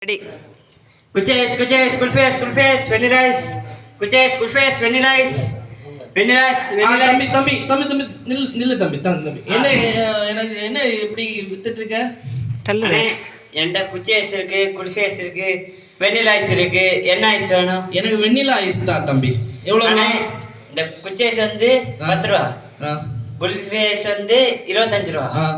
Ready. குச்சேஸ் குச்சேஸ் குல்ஃபேஸ் குல்ஃபேஸ் வெனிலைஸ் குச்சேஸ் குல்ஃபேஸ் வெனிலைஸ் வெனிலைஸ் தம்பி தம்பி தம்பி தம்பி நில்லு தம்பி தம்பி என்ன எனக்கு என்ன இப்படி வித்துட்டு இருக்க? தள்ளு. என்கிட்ட குச்சேஸ் இருக்கு, குல்ஃபேஸ் இருக்கு, வெனிலைஸ் இருக்கு. என்ன ஐஸ் வேணும்? எனக்கு வெண்ணிலா ஐஸ் தான் தம்பி. எவ்வளவு? இந்த குச்சேஸ் வந்து 10 ரூபா, குல்ஃபேஸ் வந்து 25 ரூபா,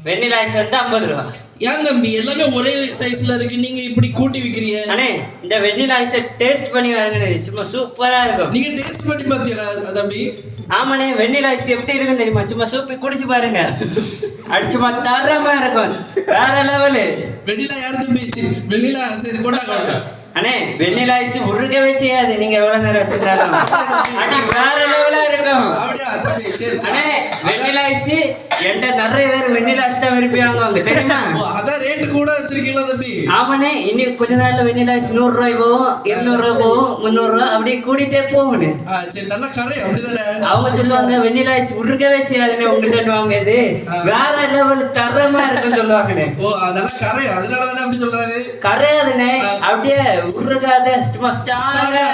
வெண்ணிலா ஐஸ் வந்து 50 ரூபா. ஏன் தம்பி எல்லாமே ஒரே சைஸ்ல இருக்கு, நீங்க இப்படி கூட்டி விக்கிறீங்க? அண்ணே இந்த வெண்ணிலா ஐஸை டேஸ்ட் பண்ணி பாருங்க, சும்மா சூப்பரா இருக்கும். நீங்க டேஸ்ட் பண்ணி பாத்தீங்களா தம்பி? ஆமாண்ணே, வெண்ணிலா ஐஸ் எப்படி இருக்குன்னு தெரியுமா? சும்மா சூப்பி குடிச்சு பாருங்க, அடிச்சுமா தரமா இருக்கும், வேற லெவலு. வெண்ணிலா யாரு தம்பி? வெண்ணிலா சரி கொண்டாங்க. அண்ணே வெண்ணிலா ஐஸ் உருக்கவே செய்யாது, நீங்க எவ்வளவு நேரம் வச்சிருந்தாலும் அடி வேற லெவலா இருக்கும். அப்படியா தம்பி? சரி அண்ணே வெண்ணிலா ஐஸ் என்கிட்ட நிறைய பேர் வெண்ணிலா ஐஸ் தான் விரும்பி வாங்குவாங்க தெரியுமா? அதான் ரேட்டு கூட வச்சிருக்கீங்களா தம்பி? ஆமாண்ணே, இன்னும் கொஞ்ச நாள்ல வெண்ணிலா ஐஸ் 100 ரூபாய் போகும், 200 ரூபாய் போகும், 300 ரூபாய் அப்படியே கூட்டிட்டே போகும்னு. சரி நல்லா கரை அப்படிதானே? அவங்க சொல்லுவாங்க வெண்ணிலா ஐஸ் உருக்கவே செய்யாதுன்னு உங்கள்கிட்ட வாங்குது, வேற லெவல் தரமா இருக்குன்னு சொல்லுவாங்கண்ணே. ஓ அதெல்லாம் கரை, அதனாலதானே அப்படி சொல்றாரு? கரையாதுண்ணே, அப்படியே உருகாத சும்மா ஸ்டாரா.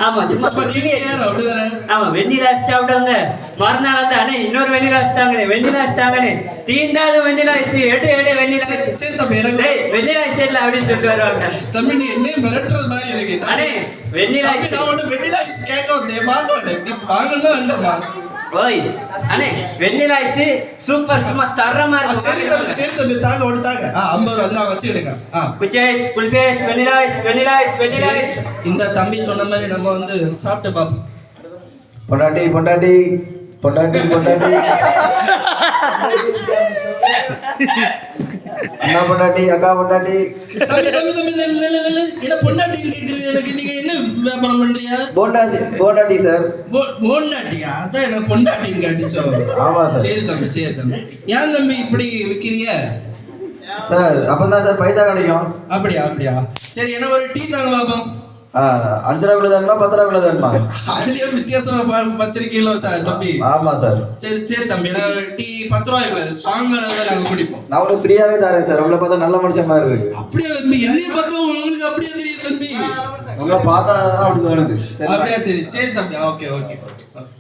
ஆமா சும்மா அப்படிதானே? ஆமா வெண்ணிலா ஐஸ் சாப்பிடுவாங்க, மறுநாள் வந்து அண்ணே இன்னொரு வெண்ணிலா ஐஸ் தாங்கண்ணே, வெண்ணிலா ஐஸ் தாங்கண்ணே, தீந்தாலும் வெண்ணிலா ஐஸ் எடு எடு வெண்ணிலா ஐஸ். சரி தம்பி எனக்கு வெண்ணிலா ஐஸ் இல்ல அப்படின்னு சொல்லிட்டு வருவாங்க. தம்பி நீ என்ன மிரட்டுறது மாதிரி எனக்கு. அண்ணே வெண்ணிலா ஐஸ் நான் உடனே வெண்ணிலா ஐஸ் கேட்க வந்தேன், வாங்க நீ வாங்கணும் இல்லம்மா. ஓய் அண்ணே வெண்ணிலா ஐஸ் சூப்பர், சும்மா தரமா இருக்கும். சரி தம்பி தாங்க ஒன்று தாங்க. 50 ரூபா தான் வச்சுக்கிடுங்க. குச்சேஸ் குல்ஃபேஸ் வெண்ணிலா ஐஸ் வெண்ணிலா ஐஸ் வெண்ணிலா ஐஸ். இந்த தம்பி சொன்ன மாதிரி நம்ம வந்து சாப்பிட்டு பார்ப்போம். பொண்டாட்டி பொண்டாட்டி பொண்டாட்டி பொண்டாட்டி அண்ணா பொண்டாட்டி அக்கா பொண்டாட்டி. தம்பி தம்பி தம்பி என்ன பொண்டாட்டி கேட்குறது? எனக்கு நீங்க என்ன வியாபாரம் பண்றீங்க? பொண்டாட்டி சார். பொண்டாட்டியா? அதான் எனக்கு பொண்டாட்டின்னு கேட்டுச்சோ. ஆமா சார். சரி தம்பி சரி தம்பி. ஏன் தம்பி இப்படி விற்கிறீங்க சார்? அப்பதான் சார் பைசா கிடைக்கும். அப்படியா அப்படியா? சரி என்ன ஒரு டீ தாங்க பார்ப்போம். 5 ரூபா வேணுமா 10 ரூபா வேணுமா? அதுலயே வித்தியாசமா வச்சிருக்கீங்களோ சார் தம்பி? ஆமா சார். சரி சரி தம்பி, நான் டீ 10 ரூபாய்க்கு ஸ்ட்ராங்கானதை நாங்கள் குடிப்போம். நான் உங்களுக்கு ஃப்ரீயாவே தரேன் சார். உங்களை பார்த்தா நல்ல மனுஷன் மாதிரி இருக்கு. அப்படியே தம்பி என்னைய பார்த்தா உங்களுக்கு அப்படியே தெரியும் தம்பி? உங்களை பார்த்தா அப்படி தோணுது. அப்படியா? சரி சரி தம்பி. ஓகே ஓகே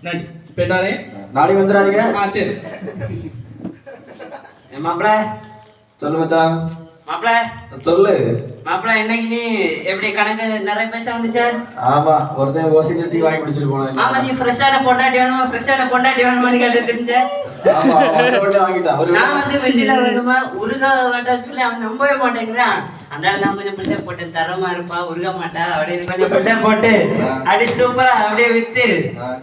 நன்றி. போயிட்டாரே, நாளைக்கு வந்துடாதீங்க. சரி மாப்பிள சொல்லு மச்சான். மாப்பிள சொல்லு மாப்பிள, இன்னைக்கு நீ எப்படி கணக்கு நிறைய பைசா வந்துச்சா? ஆமா, ஒருத்தன் ஓசில டீ வாங்கி குடிச்சிட்டு போனேன். ஆமா, நீ ஃப்ரெஷ்ஷான பொண்டாட்டி வேணுமா ஃப்ரெஷ்ஷான பொண்டாட்டி வேணுமான்னு கேட்டு தெரிஞ்ச. ஆமா வாங்கிட்டான். நான் வந்து வெண்ணிலா வேணுமா உருகா வேண்டாம்னு சொல்லி அவன் நம்பவே மாட்டேங்கிறான். அதனால நான் கொஞ்சம் பிள்ளை போட்டேன், தரமா இருப்பா உருக மாட்டா அப்படின்னு கொஞ்சம் பிள்ளை போட்டு அப்படி சூப்பரா அப்படியே வித்து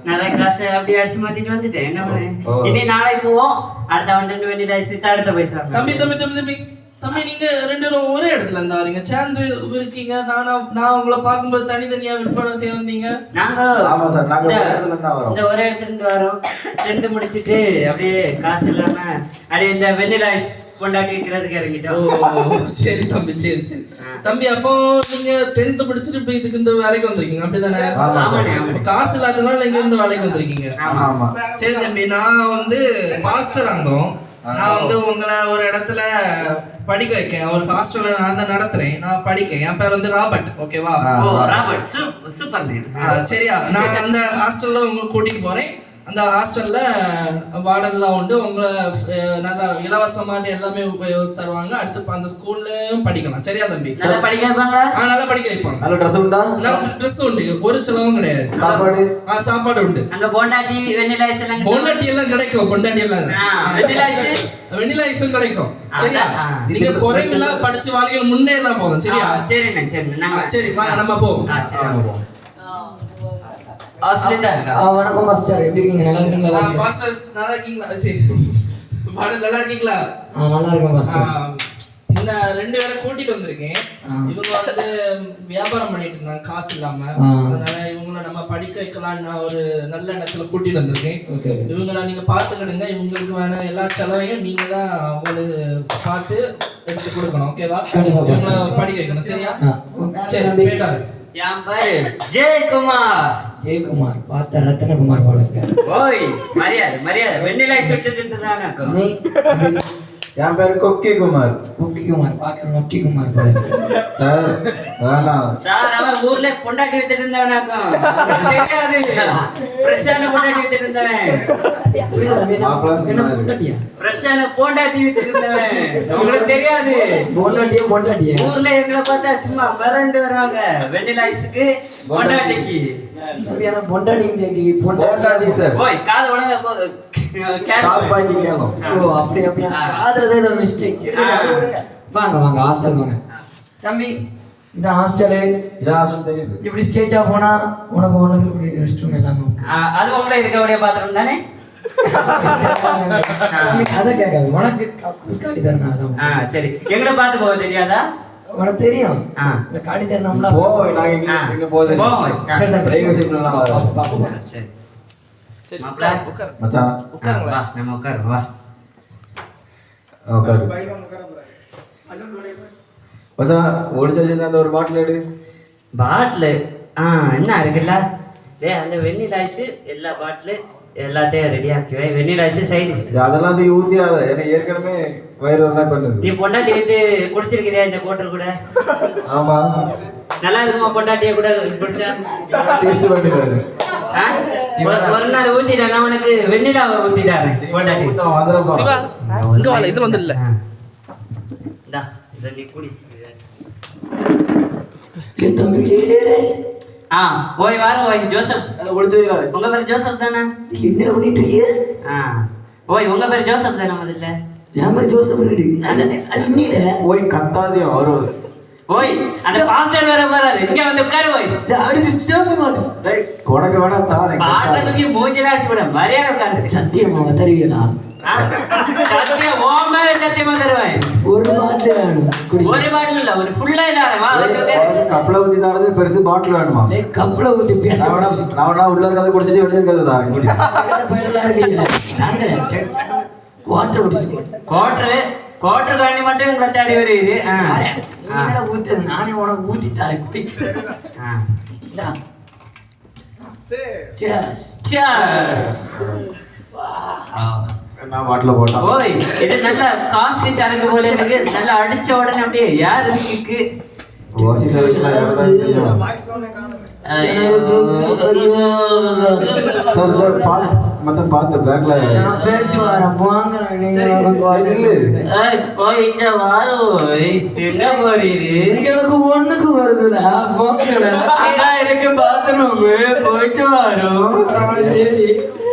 நிறைய காசு அப்படியே அடிச்சு மாத்திட்டு வந்துட்டேன். என்ன பண்ணு, இனி நாளைக்கு போவோம், அடுத்த வந்து வெண்ணிலா வித்து அடுத்த பைசா. தம்பி தம்பி தம்பி தம்பி தம்பி நீங்க 2 பேரும் ஒரே இடத்துல இருந்தா வரீங்க, சேர்ந்து இருக்கீங்க. நான் உங்களை பார்க்கும்போது தனித்தனியா விற்பனை செய்ய வந்தீங்க. நாங்க ஆமா சார், நாங்க இந்த ஒரே இடத்துல இருந்து வரோம், சென்று முடிச்சிட்டு அப்படியே காசு இல்லாம அப்படியே இந்த வெண்ணிலா ஐஸ் கொண்டாட்டி வைக்கிறதுக்கு இறங்கிட்டோம். சரி தம்பி சரி சரி தம்பி. அப்போ நீங்க 10th படிச்சுட்டு இப்ப இதுக்கு இந்த வேலைக்கு வந்திருக்கீங்க அப்படிதானே? காசு இல்லாதனால நீங்க இந்த வேலைக்கு வந்திருக்கீங்க. சரி தம்பி, நான் வந்து பாஸ்டர் அங்கம். நான் வந்து உங்களை ஒரு இடத்துல படிக்க வைக்க, ஒரு ஹாஸ்டல்ல நான் தான் நடத்துறேன், நான் படிக்க. என் பேர் வந்து ராபர்ட். ஓகேவா? Robert super. சரியா? நான் அந்த ஹாஸ்டல்ல உங்களை கூட்டிட்டு போறேன். அந்த ஹாஸ்டல்ல வார்டன்லாம் உண்டு, உங்களை நல்லா இலவசமாக எல்லாமே தருவாங்க. அடுத்து அந்த ஸ்கூல்லயும் படிக்கலாம். சரியா தம்பி? நல்லா படிக்க வைப்பாங்களா? நல்லா படிக்க வைப்பாங்க. நல்ல ட்ரெஸ் உண்டா? நல்ல ட்ரெஸ் உண்டு, ஒரு செலவும் கிடையாது. சாப்பாடு? சாப்பாடு உண்டு. அங்க பொண்டாட்டி வெண்ணிலா ஐஸ் எல்லாம் பொண்டாட்டி எல்லாம் கிடைக்கும். பொண்டாட்டி எல்லாம் வெண்ணிலா ஐஸும் கிடைக்கும். சரியா? நீங்க குறைவில்லா படிச்சு வாழ்க்கையில் முன்னேறலாம் போதும். சரியா? சரிண்ணே சரிண்ணே. சரி வாங்க நம்ம போவோம். வணக்கம் மாஸ்டர், எப்படி இருக்கீங்க? நல்லா இருக்கீங்களா மாஸ்டர்? நல்லா இருக்கீங்களா? சரி பாடல் நல்லா இருக்கீங்களா? நல்லா இருக்கேன் மாஸ்டர். இந்த 2 பேரை கூட்டிட்டு வந்திருக்கேன். இவங்க வந்து வியாபாரம் பண்ணிட்டு இருந்தாங்க காசு இல்லாம, அதனால இவங்களை நம்ம படிக்க வைக்கலாம்னு ஒரு நல்ல இடத்துல கூட்டிட்டு வந்திருக்கேன். இவங்களை நீங்க பாத்துக்கிடுங்க. இவங்களுக்கு வேணா எல்லா செலவையும் நீங்க தான் அவங்களுக்கு பார்த்து எடுத்து கொடுக்கணும். ஓகேவா? இவங்களை படிக்க வைக்கணும். சரியா? சரி போயிட்டாரு. என் பேரு ஜெயக்குமார். ஜெயக்குமார் பார்த்த ரத்னகுமார் போல இருக்காரு. ஓய் மரியாதை மரியாதை, வெண்ணிலா ஐஸ் விட்டுட்டு தானே. என் பேரு கொக்கி குமார். குக்கி குமார் பார்க்க நொக்கி குமார் போல இருக்கு. சார் வேணாம். சார் அவன் ஊர்ல பொண்டாட்டி வித்துட்டு இருந்தவனாக்கும் தெரியாது. ஃப்ரெஷ்ஷான பொண்டாட்டி வித்துட்டு இருந்தவன். புரியுதா தம்பி? என்ன பொண்டாட்டியா? ஃப்ரெஷ்ஷான பொண்டாட்டி வித்துட்டு இருந்தவன். உங்களுக்கு தெரியாது. பொண்டாட்டியா ஊர்ல எங்களை பார்த்தா சும்மா மிரண்டு வருவாங்க. வெண்ணிலா ஐஸுக்கு பொண்டாட்டிக்கு. தம்பி ஆனா பொண்டாட்டி பொண்டாட்டி சார். ஓய் காது உலக சாப்பாக்கி கேளும். ஓ அப்படி காதுறதே ஏதோ மிஸ்டேக். வாங்க வாங்க ஹாஸ்டல் வாங்க தம்பி. இந்த ஹாஸ்டலு இதான் ஆசம் தெரியுது. இப்படி ஸ்ட்ரெயிட்டா போனா உனக்கு இப்படி ரெஸ்ட் ரூம் எல்லாமே அது உங்களே இருக்கக்கூடிய பாத்திரம் தானே? அதை கேட்காது. உனக்கு கக்கூஸ் காட்டி தரணும். அதான் சரி. எங்களை பார்த்து போக தெரியாதா? உனக்கு தெரியும். இந்த காட்டி தரணும்ல. போ நாங்க இங்க போதே. சரி தம்பி. பிரைவசிக்குள்ள வா. சரி. மாப்ள உட்கார். மச்சான் வா நம்ம உட்கார் வா. உட்காரு. மச்சான் ஓடிச்சல அந்த ஒரு பாட்டில் எடு. பாட்டில் என்ன இருக்குல்ல? டேய் அந்த வெண்ணிலா ஐஸ் எல்லா பாட்டில் எல்லாத்தையும் ரெடி ஆக்கிவே. வெண்ணிலா ஐஸ் சைடு அதெல்லாம் தூக்கி ஊத்திராத. எனக்கு ஏற்கனவே வயிறு வரதா பண்ணுது. நீ பொண்டாட்டி வைத்து குடிச்சிருக்கிறியா இந்த கோட்டர் கூட? ஆமா. நல்லா இருக்குமா பொண்டாட்டிய கூட குடிச்சா? டேஸ்ட் பண்ணிட்டாரு. ஒரு நாள் ஊத்திட்டா நான் உனக்கு வெண்ணிலாவை ஊத்திட்டாரு பொண்டாட்டி. சிவா இங்க வால இதுல வந்து இல்ல. இந்தா இத நீ குடி. தம்பி ஓய் வாரம் ஓய் ஜோசப். அது குடிச்சீங்களா? உங்க பேர் ஜோசப் தானே? என்ன பண்ணிட்டு இருக்கீங்க? ஓய் உங்க பேர் ஜோசப் தானே? முதல்ல என் பேர் ஜோசப் ரெடி. போய் கத்தாதையும் வரும். ஓய் அந்த பாஸ்டர் வேற போறாரு. இங்க வந்து உட்காரு. ஓய் அடுத்து சேப்பு மாத்து. உனக்கு வேணா தாரேன். பாட்டில தூக்கி மூஞ்சில அடிச்சு விட மரியாதை உட்காந்து. சத்தியமா தருவீங்களா? சத்தியம் ஓ மேல சத்தியமா தருவேன். ஒரு பாட்டில் வேணும். ஒரு பாட்டில் இல்ல ஒரு ஃபுல்லா தரேன். வா கப்பலை ஊத்தி தரது பெருசு பாட்டில் வேணுமா? கப்பலை ஊத்தி பேச நான் உள்ள இருக்கிறத குடிச்சிட்டு வெளியே இருக்கிறத தாரேன். குடி. குவாட்டர் குடிச்சிட்டு கோட்டர் காணி மட்டும் உங்களை தேடி வருது. ஊத்துது நானே உனக்கு ஊத்தி தரேன். குடி. நான் பாட்டில் போட்டேன். ஓய் இது நல்ல காஸ்ட்லி சரக்கு போல இருக்கு. நல்லா அடிச்ச உடனே அப்படியே யார் இருக்கு? ஓசி சரக்குலாம் யாரதான் தெரியும். சார் சார் மொத்தம் பார்த்து பேக்ல நான் பேட்டு வரேன். போங்க ஓய் இந்த வாரம் ஓய் எங்க போறீரு? எனக்கு ஒண்ணுக்கு வருதுடா. போங்க அதான் இருக்கு பாத்ரூம். போயிட்டு வரோம்.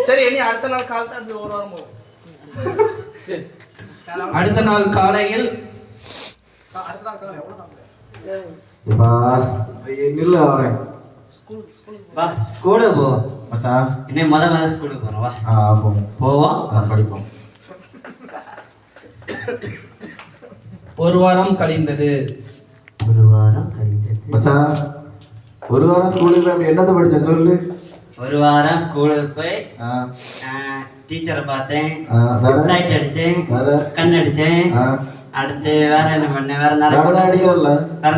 சரி இனி அடுத்த நாள் காலை தான் ஒரு வாரமோ. அடுத்த நாள் காலையில் இப்பா நில்ல வரேன். வா ஸ்கூலுக்கு போ மச்சான். இன்னும் முதல் ஸ்கூலுக்கு போறோம். வா போவோம் படிப்போம். ஒரு வாரம் கழிந்தது. ஒரு வாரம் கழிந்தது. மச்சான் ஒரு வாரம் ஸ்கூலுக்கு அப்படி என்னத்தை படிச்ச சொல்லு. ஒரு வாரம் ஸ்கூலுக்கு போய் டீச்சரை பார்த்தேன். சைட் அடிச்சேன். கண் அடிச்சேன். அடுத்து வேற என்ன பண்ணேன்? வேற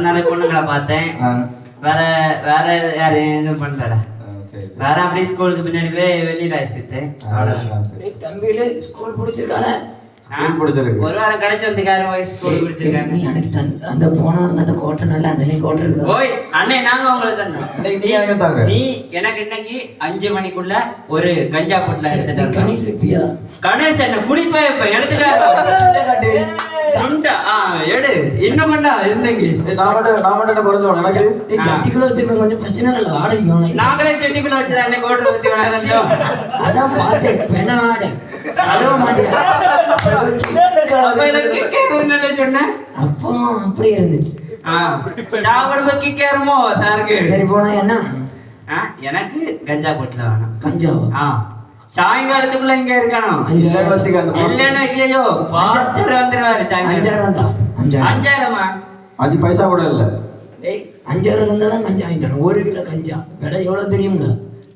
நிறைய பொண்ணுங்களை பார்த்தேன். வேற வேற யாரு எதுவும் பண்ணலடா. வேற அப்படியே ஸ்கூலுக்கு பின்னாடி போய் வெளியில ஆயிடுச்சு. தம்பியில ஸ்கூல் பிடிச்சிருக்கால. ஒரு வாரம் கழிச்சு வந்து ஸ்கூல் பிடிச்சிருக்காங்க. எனக்கு அந்த போன அந்த கோட்டை நல்லா அந்த கோட்டை இருக்கு. ஓய் அண்ணே நாங்க உங்களுக்கு தந்தோம். நீ எனக்கு இன்னைக்கு 5 மணிக்குள்ள ஒரு கஞ்சா பொட்டல எடுத்துட்டு கணேஷ் இருப்பியா? கணேஷ் என்ன குடிப்பா இப்ப எடுத்துட்டு எடு இன்னும் கொண்டா இருந்தீங்க. சட்டிக்குள்ள வச்சிருக்கோம். கொஞ்சம் பிரச்சனை இல்லை. ஆடிக்கும் நாங்களே சட்டிக்குள்ள வச்சுதான் அன்னைக்கு கோட்டை ஊத்தி வேணாம். அதான் பார்த்தேன். பெண்ண ஆடு அழுவ மாட்டேன். சொன்னேன் அப்போ அப்படியே இருந்துச்சு. சரி போனா என்ன? எனக்கு கஞ்சா போட்டுல வேணும். கஞ்சாவா? சாயங்காலத்துக்குள்ள இங்க இருக்கணும். இல்லன்னா ஐயோ பாஸ்டர் வந்துருவாரு. 5000 5 பைசா கூட இல்ல. 5000 தந்தாதான் கஞ்சா வாங்கி தரணும். 1 கிலோ கஞ்சா விலை எவ்வளவு தெரியுங்களா?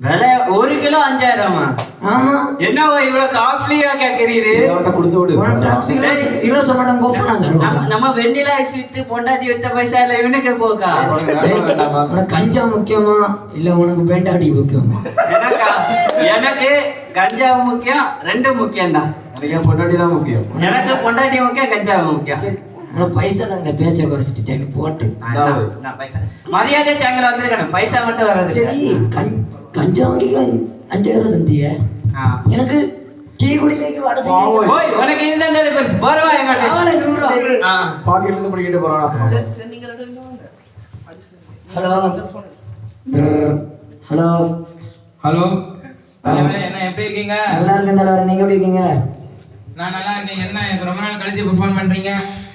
விலை 1 கிலோ 5000. ஆமா. என்னவோ இவ்வளவு காஸ்ட்லியா கேக்குறீரு? கொடுத்து விடு. இலவச மட்டும் கோப்பனா நம்ம வெண்ணிலா ஐஸ் வித்து பொண்டாட்டி வித்த பைசா இல்ல இவனுக்கு போக்கா? உனக்கு கஞ்சா முக்கியமா இல்ல உனக்கு பெண்டாட்டி முக்கியமா? எனக்கு கஞ்சா முக்கியம். 2 முக்கியம் தான். எனக்கு என் பொண்டாட்டி தான் முக்கியம். எனக்கு பொண்டாட்டி முக்கியம், கஞ்சா முக்கியம். சரி உனக்கு பைசா தாங்க பேச்சை குறைச்சிட்டு போட்டு நான் பைசா மரியாதை சாயங்காலம் வந்திருக்கணும், பைசா மட்டும் வராது. சரி கஞ்சா வாங்கிக்க 5000 தந்திய எனக்கு டீ குடிக்க வாடகை ஓய் உனக்கு இதுதான் தேவை பெருசு. போறவா எங்கட்ட 100 பாக்கெட்ல இருந்து பிடிக்கிட்டு போறானா? ஹலோ ஹலோ ஹலோ தலைவரே, என்ன எப்படி இருக்கீங்க? நல்லா இருக்கேன் தலைவரே, நீங்க எப்படி இருக்கீங்க? நான் நல்லா இருக்கேன். என்ன எனக்கு ரொம்ப நாள் கழிச்சு இப்போ ஃபோன் பண்றீங்க?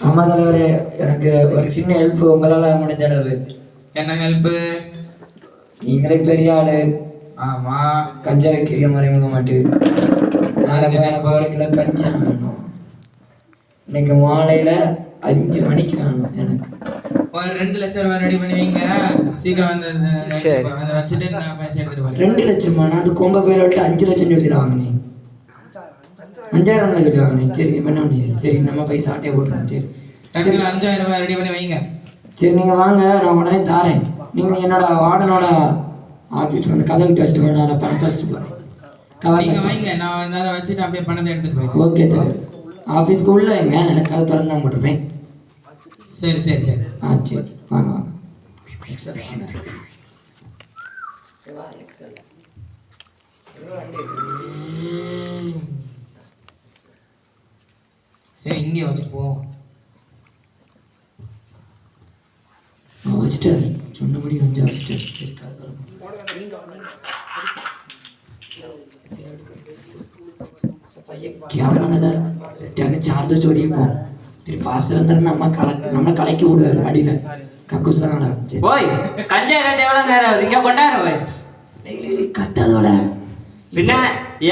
ஆமா தலைவரே, எனக்கு ஒரு சின்ன ஹெல்ப் உங்களால முடிஞ்ச அளவு. என்ன ஹெல்ப்பு? நீங்களே பெரிய ஆளு, ஆமா, கஞ்சா வைக்கிற மறைமுக மாட்டு எனக்கு 1 கிலோ கஞ்சா வேணும். இன்னைக்கு மாலையில 5 மணிக்கு வேணும் எனக்கு. ஒரு 2 லட்சம் ரூபாய் ரெடி பண்ணி வைங்க. சீக்கிரம் வந்து அதை வச்சுட்டு நான் பைசா எடுத்துட்டு போறேன். 2 லட்சமாண்ணா? அது கொம்ப பேர் விட்டு 5 லட்சம் சொல்லி தான் வாங்கினேன். 5000 சொல்லி வாங்கினேன். சரி பண்ண முடியாது. சரி நம்ம பைசா ஆட்டையை போட்டுருவோம். சரி டக்குனு 5000 ரூபாய் ரெடி பண்ணி வைங்க. சரி நீங்கள் வாங்க, நான் உடனே தாரேன். நீங்கள் என்னோட வார்டனோட ஆஃபீஸ்க்கு வந்து கதை விட்டு வச்சுட்டு போய் நான் பணத்தை வச்சுட்டு போகிறேன். நீங்க வைங்க, நான் வந்து அதை வச்சுட்டு அப்படியே பணத்தை எடுத்துட்டு போயிடுறேன். ஓகே தலைவர், ஆஃபீஸ்க்கு உள்ள வைங்க, எனக்கு அதை திறந்து தான் போட்டுருப்பேன். சரி சரி சரி. சரி வாங்க வாங்க. எக்ஸல் வாங்க. சரி இங்கே வச்சுட்டு போவோம். வச்சுட்டாரு, சொன்னபடி கொஞ்சம் வச்சுட்டாரு. சரி பையன் சார்ஜர் சொரிப்போ சரி பாஸ்டர் இருந்தாரு நம்மளை கலக்கி விடுவாரு அடியில கக்கூசுல தான். சரி ஓய் கஞ்சா ரேட் எவ்வளவு நேரம் ஆகுது இங்க கொண்டாரு? கத்தாதோட பின்ன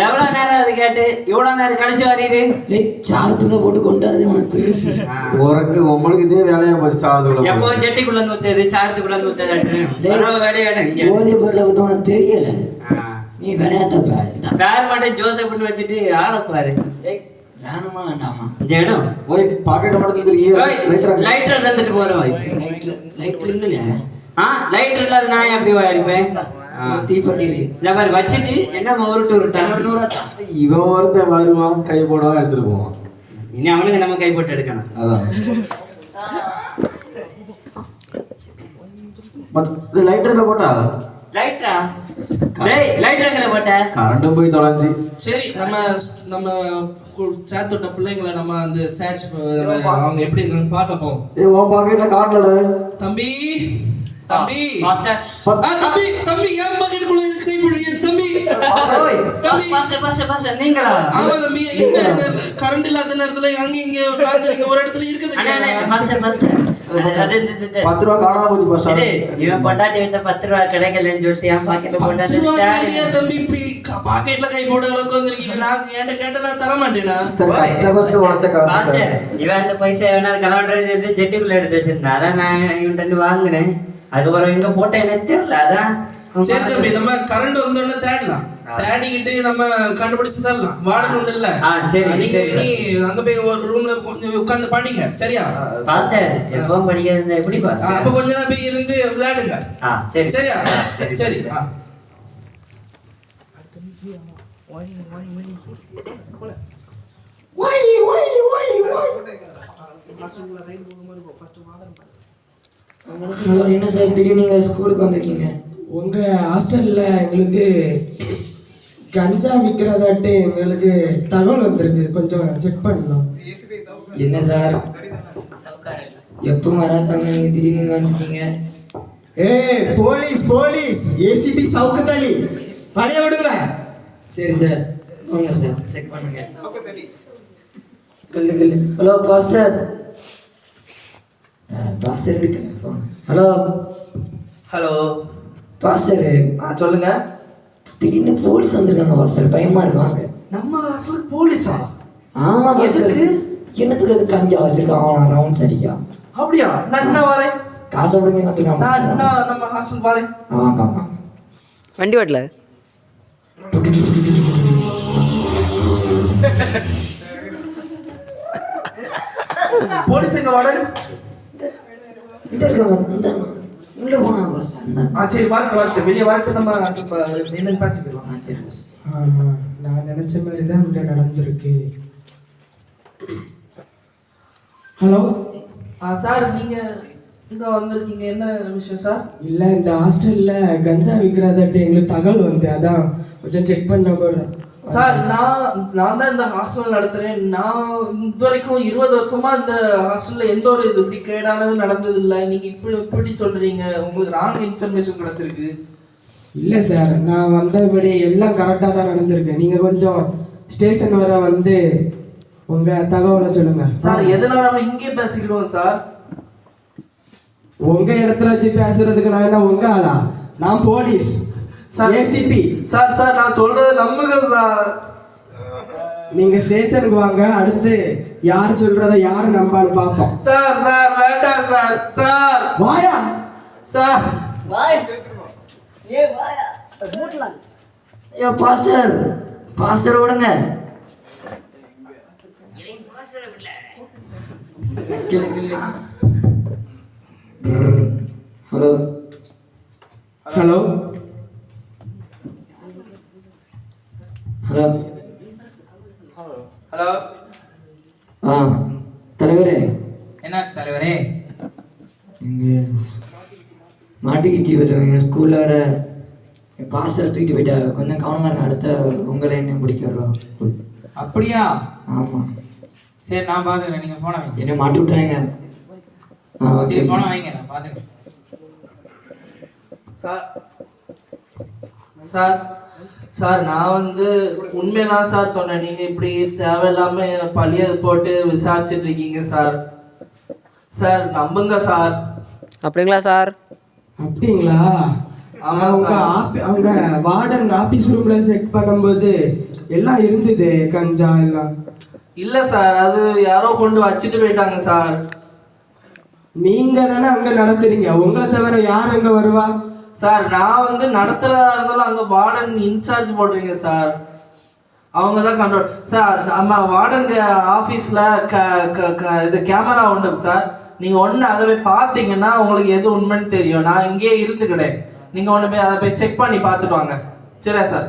எவ்வளவு நேரம் அது கேட்டு இவ்வளவு நேரம் கழிச்சு வரீரு? சாரத்துல போட்டு கொண்டாது உனக்கு பெருசு. உங்களுக்கு இதே வேலையா போச்சு. சாரத்துக்குள்ள எப்போ ஜெட்டிக்குள்ள இருந்து ஊத்துது, சாரத்துக்குள்ள இருந்து ஊத்தாது வேலையாட இங்க போதைய பொருளை பத்தி உனக்கு தெரியல, நீ விளையாட்டப்ப பேர் மட்டும் ஜோசப்னு வச்சுட்டு ஆளை பாரு. வேணுமா வேண்டாமா? ஜெடும் ஓய் பாக்கெட் மட்டும் லைட்டர் தந்துட்டு போறோம். லைட் இல்லையா? லைட்டர் இல்லாத நான் எப்படி அடிப்பேன்? தீப்பெட்டி இருக்கு, இந்த மாதிரி வச்சுட்டு என்ன உருட்டு உருட்டான். இவன் ஒருத்தன் வருவான், கை போடுவான், எடுத்துட்டு போவான். இனி அவனுக்கு நம்ம கை போட்டு எடுக்கணும். அதான் லைட்டர் போட்டா லைட்டரா? டேய் லைட்டர் எங்கல போட்ட? கரண்டும் போய் தொலைஞ்சி. சரி நம்ம சேர்த்து விட்ட பிள்ளைங்களை நம்ம அந்த சர்ச் அவங்க எப்படி இருக்காங்க பார்க்க போவோம். உன் பாக்கெட்ல காணல தம்பி தம்பி மாஸ்டர் தம்பி தம்பி ஏன் பாக்கெட்டுக்குள்ள கை போடுறீங்க தம்பி? ஓய் தம்பி பாஸ் நீங்களா? ஆமா தம்பி, என்ன கரண்ட் இல்லாத நேரத்துல அங்க இங்க உட்கார்ந்துருங்க, ஒரு இடத்துல இருக்குது. மாஸ்டர் அது 10 ரூபா காணாம போச்சு பாஸ்டர். இவன் பொண்டாட்டி வைத்த 10 ரூபா கிடைக்கலன்னு சொல்லிட்டு என் பாக்கெட்ல போட்டு தம்பி இப்படி பாக்கெட்ல கை போட அளவுக்கு வந்திருக்கீங்க. நான் என்கிட்ட கேட்ட நான் தர மாட்டேனா? சரி கஷ்டப்பட்டு உழைச்ச காசு. மாஸ்டர் இவன் அந்த பைசா வேணா கலவண்டன்னு சொல்லிட்டு ஜெட்டிக்குள்ள எடுத்து வச்சிருந்தான். அதான் நான் இவன்ட்டு வாங்கினேன். அதுக்கப்புறம் எங்க போட்ட எனக்கு தெரியல. அதான் சரி தம்பி, நம்ம கரண்ட் வந்தோடனே தேடலாம், தேடிக்கிட்டு நம்ம கண்டுபிடிச்சு தரலாம். வார்டன் உண்டு இல்ல, நீங்க நீ அங்க போய் ஒரு ரூம்ல கொஞ்சம் உட்கார்ந்து படிங்க. சரியா பாஸ்டர்? எப்பவும் படிக்கிறது எப்படி பாஸ்டர்? அப்ப கொஞ்ச நேரம் போய் இருந்து விளையாடுங்க. சரி சரியா? சரி என்ன சார் திடீர்னு நீங்க ஸ்கூலுக்கு வந்திருக்கீங்க? உங்க ஹாஸ்டல்ல எங்களுக்கு கஞ்சா விற்கிறதாட்டு எங்களுக்கு தகவல் வந்திருக்கு, கொஞ்சம் செக் பண்ணணும். என்ன சார் எப்போ வராதாங்க நீங்க திடீர்னு வந்திருக்கீங்க? போலீஸ் போலீஸ் ஏசிபி சவுக்கத் அலி வளைய விடுங்க. சரி சார் வாங்க சார் செக் பண்ணுங்க. Hello pastor. பாஸ்டர் எடுக்கிறேன் ஃபோன். Hello hello pastor. சொல்லுங்க. திடீர்னு போலீஸ் வந்திருக்காங்க பாஸ்டர், பயமா இருக்காங்க. நம்ம ஹாஸ்டலுக்கு போலீஸா? ஆமா பாஸ்டர். என்னத்துக்கு அது கஞ்சா வச்சிருக்கான் ரவுண்ட் சரியா? அப்படியா? நான் வரேன். காசு கொடுங்க கத்துக்கலாம். நம்ம ஹாஸ்டல் வரேன். வாங்க வாங்க. வண்டி ஓட்டல போலீஸ் எங்க வார்டன்? இந்த இருக்காங்க, இந்த உள்ள போனா பாஸ்டர். சரி வரட்டு வெளியே வரட்டு, நம்ம என்னன்னு பேசிக்கலாம். சரி பாஸ். ஆமா, நான் நினைச்ச மாதிரி தான் இங்க நடந்திருக்கு. ஹலோ சார் நீங்க இங்க வந்திருக்கீங்க, என்ன விஷயம் சார்? இல்லை, இந்த ஹாஸ்டலில் கஞ்சா விற்கிறதாட்டு எங்களுக்கு தகவல் வந்து அதான் கொஞ்சம் செக் பண்ண போடுறேன். சார் நான் தான் இந்த ஹாஸ்டல் நடத்துறேன். நான் இது வரைக்கும் 20 வருஷமா இந்த ஹாஸ்டல்ல எந்த ஒரு இது இப்படி கேடானது நடந்தது இல்லை. நீங்க இப்படி சொல்றீங்க, உங்களுக்கு ராங் இன்ஃபர்மேஷன் கிடைச்சிருக்கு. இல்லை சார், நான் வந்தபடி எல்லாம் கரெக்டாக தான் நடந்திருக்கு. நீங்கள் கொஞ்சம் ஸ்டேஷன் வர வந்து உங்கள் தகவலை சொல்லுங்கள். சார் எதனால நம்ம இங்கே பேசிக்கிடுவோம் சார்? உங்கள் இடத்துல வச்சு பேசுறதுக்கு நான் என்ன உங்க ஆளா? நான் போலீஸ், ஏசிபி. சார் நான் சொல்றதை நம்புங்க சார். நீங்கள் ஸ்டேஷனுக்கு வாங்க, அடுத்து யார் சொல்கிறத யார் நம்பான்னு பார்ப்போம். சார் வேண்டாம் சார். வாயா சார் ஐயோ பாஸ்டர் விடுங்க. ஹலோ ஹலோ ஹலோ ஹலோ, தலைவரே, என்னாச்சு தலைவரே? இங்கே மாட்டுக்கிச்சி எங்கள் ஸ்கூலில் வர பாஸ்டர் தூக்கிட்டு போயிட்டா. கொஞ்சம் கவனமாக இருங்க, அடுத்த உங்களை என்ன பிடிக்க வர்றோம். அப்படியா? ஆமாம், சரி நான் பார்த்துக்கிறேன், நீங்கள் ஃபோனை வைங்க. என்ன மாட்டி விட்றாங்க. சரி ஃபோனை வைங்க, நான் பார்த்துக்கிறேன். சார் நான் வந்து உண்மையெல்லாம் சார் சொன்னேன். நீங்க இப்படி தேவையில்லாம பழிய போட்டு விசாரிச்சுட்டு இருக்கீங்க சார். சார் நம்புங்க சார். அப்படிங்களா சார்? அப்படிங்களா? அவங்க வார்டன் ஆபீஸ் ரூம்ல செக் பண்ணும்போது எல்லாம் இருந்தது, கஞ்சா எல்லாம். இல்ல சார், அது யாரோ கொண்டு வச்சுட்டு போயிட்டாங்க சார். நீங்க தானே அங்க நடத்துறீங்க, உங்களை தவிர யார் அங்க வருவா? சார் நான் வந்து நடத்துறதா இருந்தாலும் அங்க வார்டன் இன்சார்ஜ் போடுறீங்க சார், அவங்க தான் கண்ட்ரோல். சார் நம்ம வார்டனுக்கு ஆஃபீஸில் இது கேமரா உண்டு சார். நீங்கள் ஒன்று அதை போய் பார்த்தீங்கன்னா உங்களுக்கு எது உண்மைன்னு தெரியும். நான் இங்கேயே இருந்துக்கிட்டேன், நீங்கள் ஒன்று போய் அதை போய் செக் பண்ணி பார்த்துட்டு வாங்க. சரியா சார்?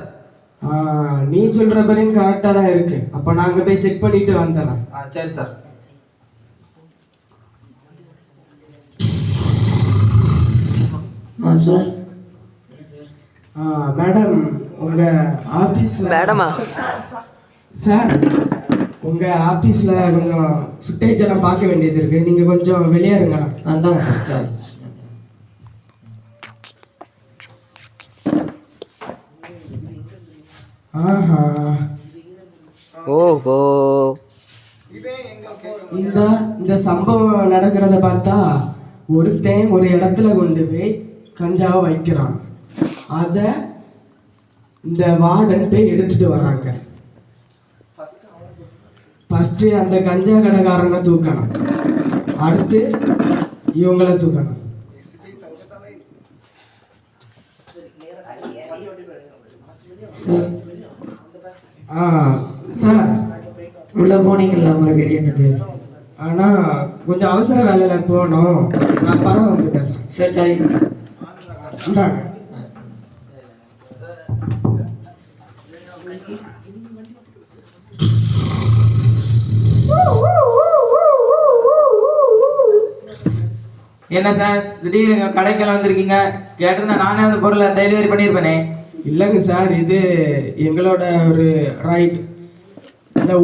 நீ சொல்கிற பதிலும் கரெக்டாக தான் இருக்கு. அப்போ நாங்கள் போய் செக் பண்ணிட்டு வந்துடுறோம். சரி சார். சார் மேடம், உங்கள் ஆஃபீஸில் மேடமா? சார் உங்கள் ஆஃபீஸில் கொஞ்சம் ஃபுட்டேஜ் எல்லாம் பார்க்க வேண்டியது இருக்குது, நீங்கள் கொஞ்சம் வெளியே இருங்களா? அதாங்க சார். சரி. ஆஹா, ஓஹோ, இந்த சம்பவம் நடக்கிறத பார்த்தா ஒருத்தன் ஒரு இடத்துல கொண்டு போய் கஞ்சாவை வைக்கிறான், அதை இந்த வார்டன் போய் எடுத்துட்டு வர்றாங்க. ஃபஸ்ட்டு அந்த கஞ்சா கடைக்காரனை தூக்கணும், அடுத்து இவங்கள தூக்கணும். சார் உள்ளே போனீங்களா? உங்களுக்கு வெளியே என்னது? ஆனால் கொஞ்சம் அவசர வேலையில் போகணும், நான் பரவ வந்து பேசுகிறேன். சரி சரி. இந்தாங்க. என்ன சார் திடீர்னு கடைக்கெல்லாம் வந்திருக்கீங்க? கேட்டிருந்தா நானே அந்த பொருளை டெலிவரி பண்ணியிருப்பேனே. இல்லைங்க சார், இது எங்களோட ஒரு ரைட். இந்த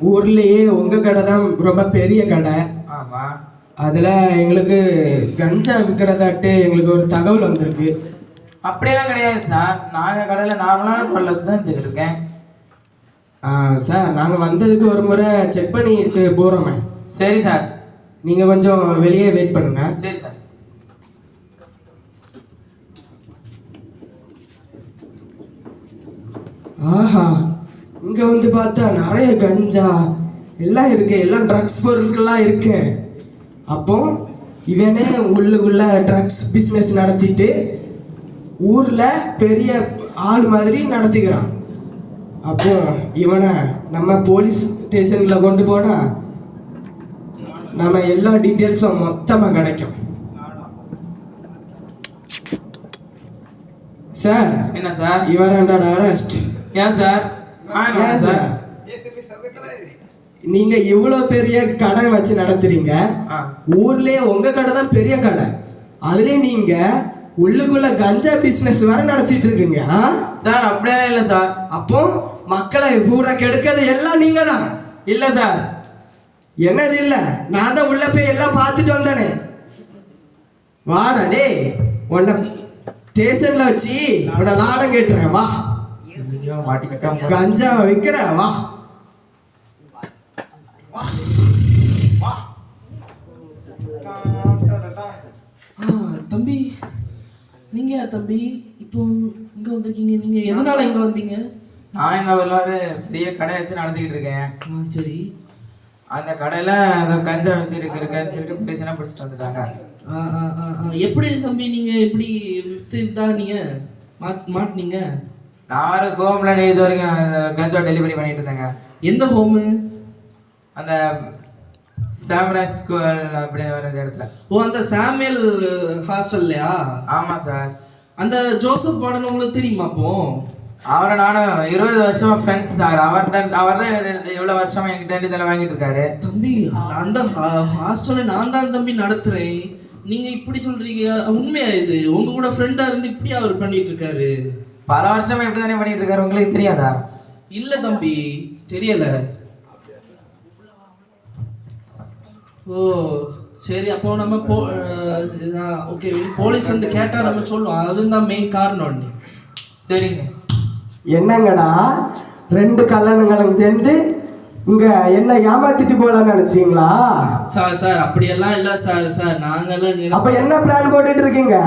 ஊர்லேயே உங்கள் கடை தான் ரொம்ப பெரிய கடை. ஆமாம். அதில் எங்களுக்கு கஞ்சா விற்கிறதாட்டு எங்களுக்கு ஒரு தகவல் வந்திருக்கு. அப்படியெல்லாம் கிடையாது சார், நான் எங்கள் கடையில் நார்மலான பொருளை தான் வச்சுருக்கேன். சார் நாங்கள் வந்ததுக்கு ஒரு முறை செக் பண்ணிட்டு போகிறோமே. சரி சார், நீங்கள் கொஞ்சம் வெளியே வெயிட் பண்ணுங்க. சரி சார். ஆஹா, இங்கே வந்து பார்த்தா நிறைய கஞ்சா எல்லாம் இருக்கு, எல்லாம் ட்ரக்ஸ் பொருட்கள்லாம் இருக்கு. அப்போ இவனே உள்ளுக்குள்ள ட்ரக்ஸ் பிஸ்னஸ் நடத்திட்டு ஊரில் பெரிய ஆள் மாதிரி நடத்திக்கிறான். அப்போ இவனை நம்ம போலீஸ் ஸ்டேஷனில் கொண்டு போனால் நம்ம எல்லா டீட்டெயில்ஸும் மொத்தமாக கிடைக்கும். சார் என்ன சார்? இவர் அண்டர் அரெஸ்ட். ஏன் சார்? ஏன் சார்? நீங்க இவ்வளவு பெரிய கடை வச்சு நடத்துறீங்க. ஆ. ஊர்லயே உங்க கடை தான் பெரிய கடை. அதுலயே நீங்க உள்ளுக்குள்ள கஞ்சா பிசினஸ் வேற நடத்திட்டு இருக்கீங்க. சார் அப்படியெல்லாம் இல்லை சார். அப்போ மக்களை பூரா கெடுக்கிறது எல்லாம் நீங்க தான். இல்லை சார். என்னது இல்ல, நான் தான் உள்ள போய் எல்லாம் பார்த்துட்டு வந்தானே. வாடா டேய், உன்னை ஸ்டேஷன்ல வச்சு உன்னை லாடம் கேட்டுறேன். வா, மாட்டிக்கிட்டோம். கஞ்சா விற்கிற வா. தம்பி நீங்க யார் தம்பி? இப்போ இங்க வந்திருக்கீங்க, நீங்க எதனால இங்க வந்தீங்க? நான் இந்த ஊரில் ஒரு பெரிய கடை வச்சு நடத்திக்கிட்டு இருக்கேன். சரி. அந்த கடையில் அந்த கஞ்சா விற்று இருக்குன்னு சொல்லிட்டு போலீஸ்லாம் பிடிச்சிட்டு வந்துட்டாங்க. எப்படி தம்பி நீங்க எப்படி வித்து தான் நீங்க மாட்டினீங்க? நான் ஒரு ஹோமில் இது வரைக்கும் அந்த கஞ்சா டெலிவரி பண்ணிட்டு இருந்தேங்க. எந்த ஹோமு? அந்த சாம்ராஜ் ஸ்கூல் அப்படி வர இடத்துல. ஓ, அந்த சாமுவேல் ஹாஸ்டல்லையா? ஆமாம் சார். அந்த ஜோசப் வார்டன் உங்களுக்கு தெரியுமா? அப்போ அவரை நானும் 20 வருஷமா ஃப்ரெண்ட்ஸ் சார். அவர் தான் இவ்வளோ வருஷமா என்கிட்ட இதெல்லாம் வாங்கிட்டு இருக்காரு. தம்பி அந்த ஹாஸ்டலை நான் தான் தம்பி நடத்துறேன். நீங்க இப்படி சொல்றீங்க, உண்மையா இது? உங்க கூட ஃப்ரெண்டா இருந்து இப்படி அவர் பண்ணிட்டு இருக்காரு? பல வருஷமா இப்படி தானே பண்ணிட்டு இருக்காரு, உங்களுக்கு தெரியாதா? இல்ல தம்பி, தெரியல. ஓ சரி, அப்போ நம்ம ஓகே, போலீஸ் வந்து கேட்டா நம்ம சொல்லுவோம், அதுதான் மெயின் காரணம். சரிங்க. என்னங்கடா 2 கல்லனுங்களும் சேர்ந்து இங்க என்ன ஏமாத்திட்டு போலான்னு நினைச்சீங்களா? சார் அப்படியெல்லாம் இல்ல சார் நாங்கெல்லாம். அப்ப என்ன பிளான் போட்டுட்டு இருக்கீங்க?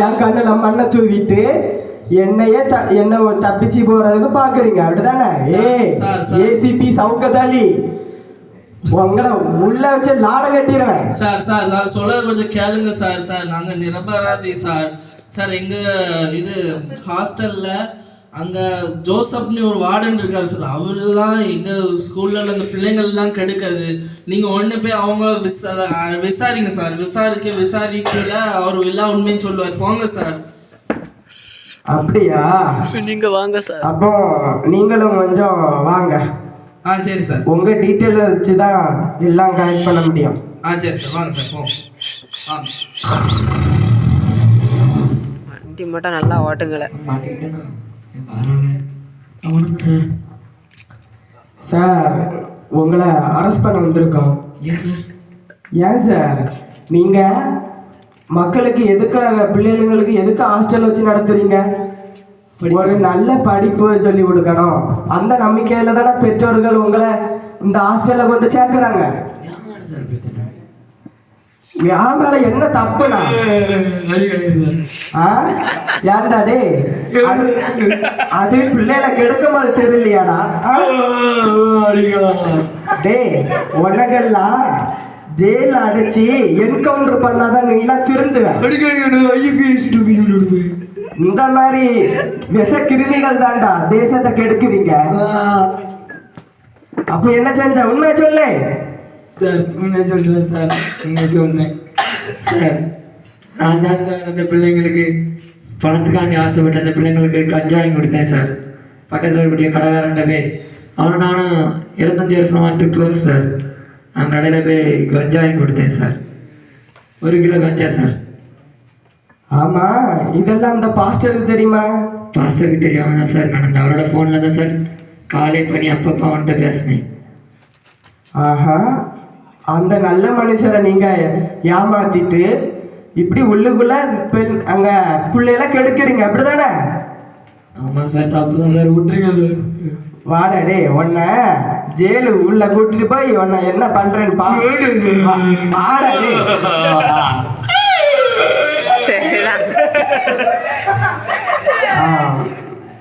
என் கண்ணுல மண்ணை தூவிட்டு என்ன தப்பிச்சு போறதுக்கு பாக்குறீங்க, அப்படிதானே? ஏசிபி சவுக்கத்தாலி உங்களை உள்ள வச்சு லாட கட்டிடுவேன். சார் நான் சொல்ல கொஞ்சம் கேளுங்க சார். நாங்க நிரபராதி சார். எங்க இது ஹாஸ்டல்ல அங்க ஜோசப்னு ஒரு வார்டன் இருக்காரு சார். அவரு தான் எங்க ஸ்கூல்ல அந்த பிள்ளைங்கள்லாம் கெடுக்காது. நீங்க ஒண்ணு போய் அவங்கள விசாரிங்க சார். விசாரிக்கல அவர் எல்லா உண்மையும் சொல்லுவார். போங்க சார். அப்படியா? நீங்க வாங்க சார். அப்போ நீங்களும் கொஞ்சம் வாங்க. சரி சார். உங்க டீட்டெயில் வச்சுதான் எல்லாம் கனெக்ட் பண்ண முடியும். சரி சார், வாங்க சார். போ. வண்டி மட்டும் நல்லா ஓட்டுங்களே. மாட்டிக்கிட்டேன்னா சார். சார் உங்களை அரெஸ்ட் பண்ண வந்திருக்கோம். ஏன் சார் நீங்க மக்களுக்கு எதுக்காக, பிள்ளைங்களுக்கு எதுக்கு ஹாஸ்டல் வச்சு நடத்துறீங்க? ஒரு நல்ல படிப்பு சொல்லி கொடுக்கணும், அந்த நம்பிக்கையில தானே பெற்றோர்கள் உங்களை இந்த ஹாஸ்டல்ல கொண்டு சேர்க்கிறாங்க. என் மேல என்ன தப்புனா? ஏன்டா டே, அது பிள்ளைல கெடுக்கும் போது தெரியலையாடா? டே உனக்கெல்லாம் ஜெயில அடைச்சி என்கவுண்டர் பண்ணாதான் நீ எல்லாம் திருந்துவேன். இந்த மாதிரி விஷ கிருமிகள் தான்டா தேசத்தை கெடுக்குறீங்க. அப்ப என்ன செஞ்ச? உண்மையை சொல்லு சார். உண்மையை சொல்றேன் சார். உண்மையை சொல்றேன் சார். நான் தான் சார் அந்த பிள்ளைங்களுக்கு பணத்துக்காண்டி ஆசைப்பட்டு அந்த பிள்ளைங்களுக்கு கஞ்சாயம் கொடுத்தேன் சார். பக்கத்தில் இருக்கக்கூடிய கடைக்காரன்ட்ட போய் அவன் நானும் 25 வருஷம் வந்துட்டு க்ளோஸ் சார். நான் கடையில் போய் கஞ்சாயம் கொடுத்தேன் சார். 1 கிலோ கஞ்சா சார். ஆமா, இதெல்லாம் அந்த பாஸ்டருக்கு தெரியுமா? பாஸ்டருக்கு தெரியாம தான் சார் நடந்த. அவரோட ஃபோனில் தான் சார் காலை பண்ணி அப்பப்போ அவன்கிட்ட பேசினேன். ஆஹா, அந்த நல்ல மனுஷரை நீங்க ஏமாத்திட்டு இப்படி உள்ளுக்குள்ள பெண் அங்க பிள்ளையெல்லாம் கெடுக்கிறீங்க, அப்படிதானே? ஆமாம் சார், தப்பு தான் சார். விட்டுருங்க சார். வாடா டே, உன்னை ஜெயிலு உள்ள கூட்டிட்டு போய் உன்னை என்ன பண்றேன்னு வாடா டே.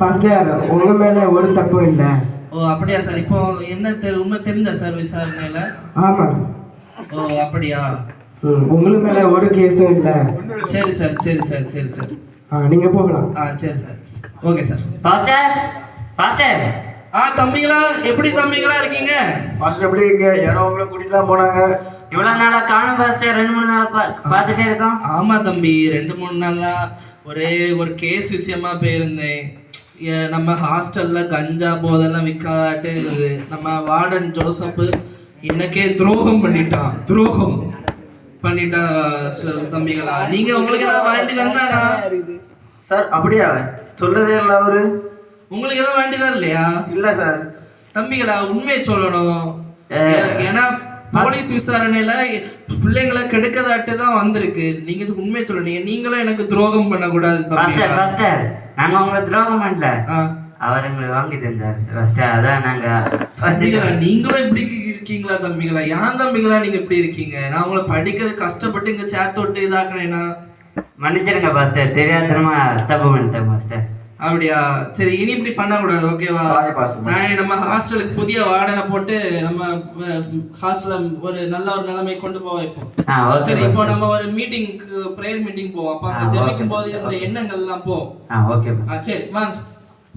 பாஸ்டர் உங்க மேல ஒரு தப்பும் இல்லை. ஓ அப்படியா சார்? இப்போ என்ன உண்மை தெரிஞ்சா சார் விசாரணையில? ஆமா. ஓ அப்படியா? உங்களுக்கு மேல ஒரு கேஸும் இல்லை. சரி சார். நீங்க போகலாம். சரி சார். Okay sir. பாஸ்டர் தம்பிங்களா, எப்படி தம்பிங்களா இருக்கீங்க? மாஸ்டர் எப்படி இங்க யாரோ உங்களை கூட்டிட்டு போனாங்க? இவ்வளவு நாளா காணும் பாஸ்டர். 2-3 நாளா பார்த்துட்டே இருக்கோம். ஆமா தம்பி, 2-3 நாளா ஒரே ஒரு கேஸ் விஷயமா போயிருந்தேன். நம்ம ஹாஸ்டல்ல கஞ்சா போதெல்லாம் விற்காட்டு நம்ம வார்டன் ஜோசப் எனக்கே துரோகம் பண்ணிட்டா தம்பிகளா. நீங்க உங்களுக்கு ஏதாவது வேண்டி தந்தானா? சார் அப்படியா? சொல்லவே இல்லை அவரு. உங்களுக்கு எதாவது வேண்டிதான் இல்லையா? இல்ல சார். தம்பிகளா உண்மையை சொல்லணும். ஏன்னா போலீஸ் விசாரணையில பிள்ளைங்களை கெடுக்கதாட்டு தான் வந்திருக்கு. நீங்க உண்மையை சொல்லணும். நீங்களும் எனக்கு துரோகம் பண்ணக்கூடாது தம்பிகளா. நாங்க உங்களை துரோகம் பண்ணல, அவர் எங்களுக்கு வாங்கி தந்தார். அதான் நாங்க நீங்களும் இப்படி இருக்கீங்களா தம்பிகளா? ஏன் தம்பிகளா நீங்க இப்படி இருக்கீங்க? நான் உங்களை படிக்கிறது கஷ்டப்பட்டு இங்க சேர்த்து விட்டு இதாக்குறேன்னா மன்னிச்சிருங்க பாஸ்டர், தெரியாதனமா தப்பு பண்ணிட்டேன் பாஸ்டர். அப்படியா? சரி, இனி இப்படி பண்ணக்கூடாது, ஓகேவா? நான் நம்ம ஹாஸ்டலுக்கு புதிய வார்டனை போட்டு நம்ம ஹாஸ்டல ஒரு நல்ல ஒரு நிலைமை கொண்டு போக வைப்போம். சரி, இப்போ நம்ம ஒரு மீட்டிங்க்கு பிரேயர் மீட்டிங் போவோம். அப்ப அங்க ஜெபிக்கும் போது இந்த எண்ணங்கள் எல்லாம் போ. சரி வாங்க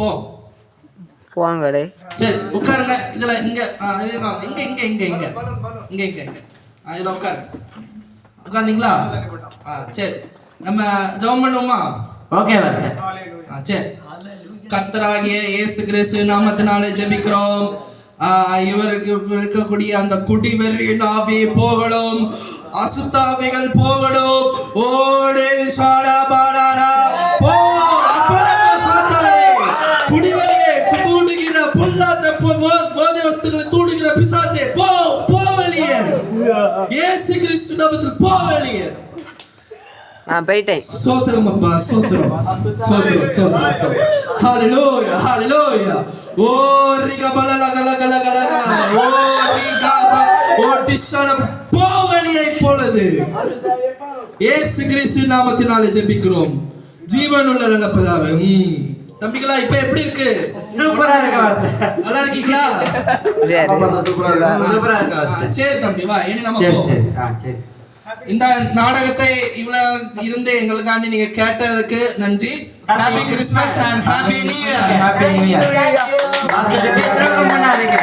போவாங்க. சரி உட்காருங்க. இதுல இங்க இங்க இங்க இங்க இங்க இங்க இங்க இங்க இதுல உட்காருங்க. உட்கார்ந்தீங்களா? சரி, நம்ம ஜெபம் பண்ணுவோமா? Okay pastor. சரி, கர்த்தராகிய இயேசு கிறிஸ்து நாமத்தினாலே ஜெபிக்கிறோம். இவருக்கு இருக்கக்கூடிய அந்த குடிவெறியின் ஆவி போகணும், அசுத்தாவிகள் போகணும். ஓடே சாடா பாடாரா போ. அப்பனப்ப சாத்தானே, குடிவெறியை தூண்டுகிற பொல்லாத போதை வஸ்துகளை தூண்டுகிற பிசாசே போ, போ வெளியே. இயேசு கிறிஸ்து நாமத்தில் போ வெளியே. நான் போயிட்டேன். சோத்திரம் அப்பா, சோத்திரம் சோத்திரம் சோத்திரம் சோத்திரம். ஹalleluya ஹalleluya. ஓ ரிகா பலல கல கல கல ஓ ரிகா ஓ டிஷன போவலியை இப்பொழுது இயேசு கிறிஸ்து நாமத்தினாலே ஜெபிக்கிறோம் ஜீவனுள்ள நல்ல பிதாவே. தம்பிகளா இப்ப எப்படி இருக்கு? சூப்பரா இருக்கு பாஸ்டர். நல்லா இருக்கீங்களா? சூப்பரா இருக்கு. சரி தம்பி வா, இனி நம்ம போவோம். சரி, இந்த நாடகத்தை இவ்வளவு இருந்து எங்களுக்காண்டி நீங்க கேட்டதுக்கு நன்றி. Happy Christmas and happy new year. Happy new year. பண்ணாதீங்க.